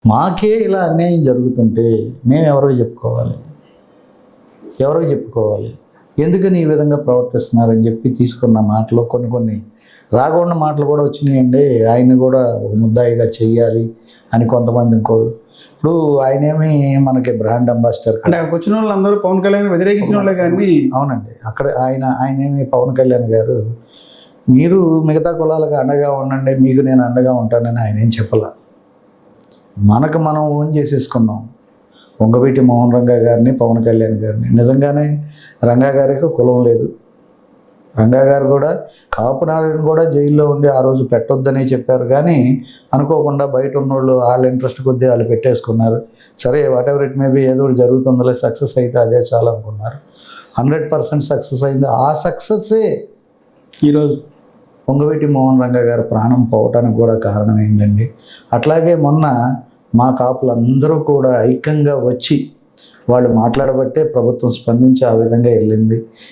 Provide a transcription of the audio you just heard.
మాకే ఇలా అన్యాయం జరుగుతుంటే మేము ఎవరికి చెప్పుకోవాలి? ఎవరికి చెప్పుకోవాలి? ఎందుకని ఈ విధంగా ప్రవర్తిస్తున్నారని చెప్పి తీసుకున్న మాటలు కొన్ని రాకుండా మాటలు కూడా వచ్చినాయండి. ఆయన్ని కూడా ఒక ముద్దాయిగా చెయ్యాలి అని కొంతమంది ఇంకోళ్ళు. ఇప్పుడు ఆయనేమి మనకి బ్రాండ్ అంబాసిడర్. అంటే అక్కడికి వచ్చిన వాళ్ళందరూ పవన్ కళ్యాణ్ వ్యతిరేకించిన వాళ్ళే కానీ. అవునండి. అక్కడ ఆయనేమి పవన్ కళ్యాణ్ గారు మీరు మిగతా కులాలకు అండగా ఉండండి, మీకు నేను అండగా ఉంటానని ఆయన ఏం చెప్పాల. మనకు మనం ఓన్ చేసేసుకున్నాం. వంగవీటి మోహన్ రంగా గారిని, పవన్ కళ్యాణ్ గారిని. నిజంగానే రంగా గారికి కులం లేదు. రంగా గారు కూడా కాపునాడుని కూడా జైల్లో ఉండి ఆ రోజు పెట్టొద్దనే చెప్పారు, కానీ అనుకోకుండా బయట ఉన్నోళ్ళు వాళ్ళ ఇంట్రెస్ట్ కొద్దీ వాళ్ళు పెట్టేసుకున్నారు. సరే వాట్ ఎవర్ ఇట్ మేబీ, ఏదో ఒకటి జరుగుతుందిలే, సక్సెస్ అయితే అదే చాలు అనుకున్నారు. 100% సక్సెస్ అయింది. ఆ సక్సెస్సే ఈరోజు వంగవీటి మోహన్ రంగా గారు ప్రాణం పోవటానికి కూడా కారణమైందండి. అట్లాగే మొన్న మా కాపులందరూ కూడా ఐక్యంగా వచ్చి వాళ్ళు మాట్లాడబట్టే ప్రభుత్వం స్పందించి ఆ విధంగా వెళ్ళింది.